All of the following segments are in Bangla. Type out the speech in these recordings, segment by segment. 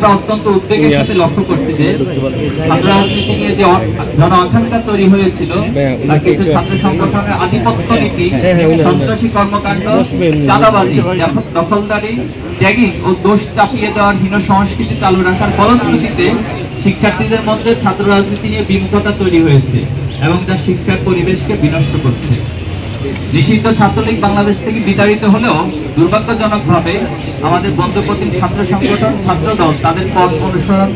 আমরা অত্যন্ত উদ্বেগের সাথে লক্ষ্য করছি যে ছাত্র রাজনীতি নিয়ে যে জন আকাঙ্ক্ষা তৈরি হয়েছিল তা কিছু ছাত্র সংগঠনের আধিপত্য নীতি, সন্ত্রাসী কর্মকাণ্ড, চাঁদাবাজি, দখলদারি, ট্যাগিং ও দোষ চাপিয়ে দেওয়ার হীন সংস্কৃতি চালু রাখার ফলশ্রুতিতে শিক্ষার্থীদের মধ্যে ছাত্র রাজনীতি নিয়ে বিমুখতা তৈরি হয়েছে এবং তা শিক্ষার পরিবেশকে বিনষ্ট করছে। নিষিদ্ধ ছাত্রলীগ বাংলাদেশ থেকে বিতাড়িত হলেও দুর্ভাগ্যজনকভাবে আমাদের বন্ধুপ্রতিম ছাত্র সংগঠন ছাত্রদল তাদের পথ অনুসরণ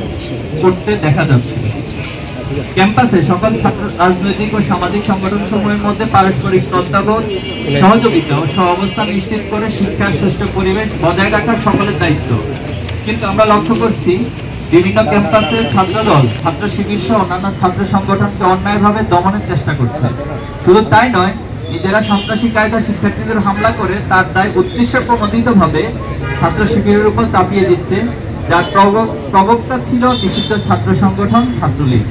করতে দেখা যাচ্ছে। ক্যাম্পাসে সকল ছাত্র রাজনৈতিক ও সামাজিক সংগঠন সমূহের মধ্যে পারস্পরিক শ্রদ্ধাবোধ, সহযোগিতা ও সহাবস্থান নিশ্চিত করে শিক্ষার সুষ্ঠু পরিবেশ বজায় রাখার সকলের দায়িত্ব। কিন্তু আমরা লক্ষ্য করছি বিভিন্ন ক্যাম্পাসে ছাত্রদল, ছাত্র শিবির সহ অন্যান্য ছাত্র সংগঠনকে অন্যায়ভাবে দমনের চেষ্টা করছে। শুধু তাই নয়, নিজেরা সন্ত্রাসী কায়দা শিক্ষার্থীদের হামলা করে তার দায় উদ্দেশ্য প্রণোদিতভাবে ছাত্র শিবিরের উপর চাপিয়ে দিচ্ছে, যার প্রবক্তা ছিল নিষিদ্ধ ছাত্র সংগঠন ছাত্রলীগ।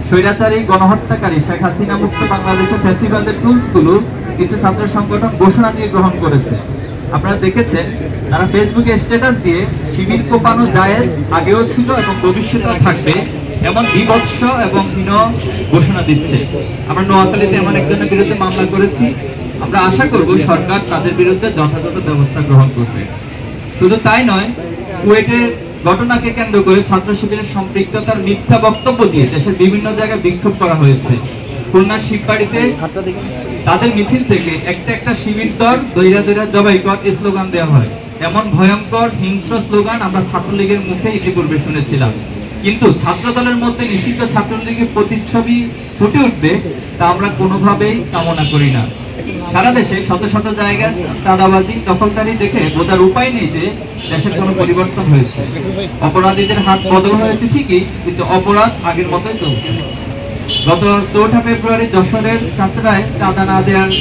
স্বৈরাচারী গণহত্যাকারী শেখ হাসিনা মুক্ত বাংলাদেশের ফ্যাসিবাদের টুলসগুলো কিছু ছাত্র সংগঠন ঘোষণা দিয়ে গ্রহণ করেছে। আপনারা দেখেছেন তারা ফেসবুকে স্ট্যাটাস দিয়ে শিবির কোপানো জায়েজ আগেও ছিল এবং ভবিষ্যতেও থাকবে এমন বিভৎস এবং হীন ঘোষণা দিচ্ছে। আমরা নোয়াখালীতে এমন একজনের বিরুদ্ধে মামলা করেছি। আমরা আশা করব সরকার তাদের বিরুদ্ধে যথাযথ ব্যবস্থা গ্রহণ করবে। শুধু তাই নয়, কুয়েটের ঘটনাকে কেন্দ্র করে ছাত্র শিবিরের সম্পৃক্ততার মিথ্যা বক্তব্য দিয়ে দেশের বিভিন্ন জায়গায় বিক্ষোভ করা হয়েছে। খুলনার শিববাড়িতে তাদের মিছিল থেকে একটা শিবির দল দৈরা দৈরা জবাই কর স্লোগান দেওয়া হয়। এমন ভয়ঙ্কর হিংস্র স্লোগান আমরা ছাত্রলীগের মুখে ইতিপূর্বে শুনেছিলাম। কিন্তু ছাত্র দলের মধ্যে নিষিদ্ধ ছাত্রলীগের প্রতিচ্ছবি ফুটে উঠবে তা আমরা কোনোভাবেই কামনা করি না। সারা দেশে শত শত জায়গায় চাঁদাবাজি, দখলদারি দেখে বোঝার উপায় নেই যে দেশের কোনো পরিবর্তন হয়েছে। অপরাধীদের হাত বদল হয়েছে ঠিকই, কিন্তু অপরাধ আগের মতোই চলছে। গত 4 ফেব্রুয়ারি যশোরের চাঁচড়ায় চাঁদা না দেওয়ার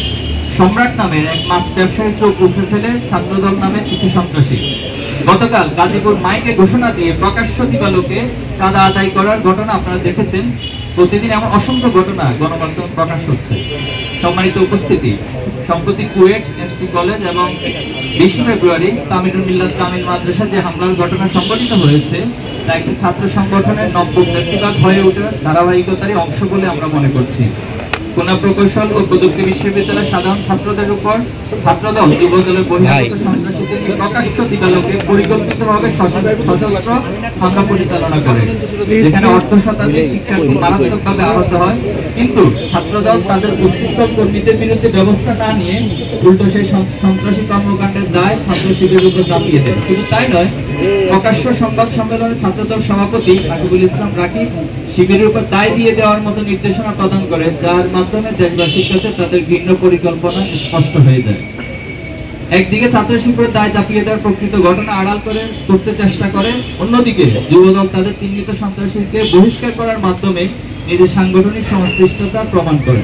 সম্রাট নামের এক মাছ ব্যবসায়ীর চোখ উঠে ফেলে ছাত্রদল নামে কিছু সন্ত্রাসী। গতকাল গাজীপুর মাইকে ঘোষণা দিয়ে প্রকাশ্য দিবালোকে চাঁদা আদায় করার ঘটনা আপনারা দেখেছেন। প্রতিদিন এমন অসংখ্য ঘটনা গণমাধ্যম প্রকাশ হচ্ছে। সম্মানিত উপস্থিতি, সম্প্রতি কুয়েট এমসি কলেজ এবং 20 ফেব্রুয়ারি তামিলুল মিল্লাত কামিল মাদ্রাসা যে হামলার ঘটনা সংঘটিত হয়েছে তা একটি ছাত্র সংগঠনের নব্য ফেস্টিভাল হয়ে ওঠার ধারাবাহিকতারই অংশ বলে আমরা মনে করছি। খুলনা প্রকৌশল ও প্রযুক্তি বিশ্ববিদ্যালয়ের সাধারণ ছাত্রদের উপর ছাত্রদল যুবদলের বহিরাগত সন্ত্রাসীদের প্রকাশ্য দিবালোকে পরিকল্পিতভাবে সশস্ত্র হামলা পরিচালনা করে, যেখানে অর্ধ শতাধিক শিক্ষার্থী মারাত্মকভাবে আহত হয়। কিন্তু ছাত্রদল তাদের উচ্ছৃঙ্খল কর্মীদের বিরুদ্ধে ব্যবস্থা না নিয়ে উল্টো সেই সন্ত্রাসী কর্মকাণ্ডের দায় ছাত্র শিবিরের উপর চাপিয়ে দেয়। শুধু তাই নয়, প্রকাশ্য সংবাদ সম্মেলনে ছাত্রদল সভাপতি রাকিবুল ইসলাম রাকিব শিবিরের উপর দায় দিয়ে দেওয়ার মতো নির্দেশনা প্রদান করে, যার মাধ্যমে দেশবাসীর কাছে তাদের ভিন্ন পরিকল্পনা স্পষ্ট হয়ে যায়। একদিকে ছাত্র শিবিরের দায় চাপিয়ে দেওয়ার প্রকৃত ঘটনা আড়াল করতে চেষ্টা করে, অন্যদিকে যুবদল তাদের চিহ্নিত সন্ত্রাসীকে বহিষ্কার করার মাধ্যমে নিজের সাংগঠনিক সংশ্লিষ্টতা প্রমাণ করে।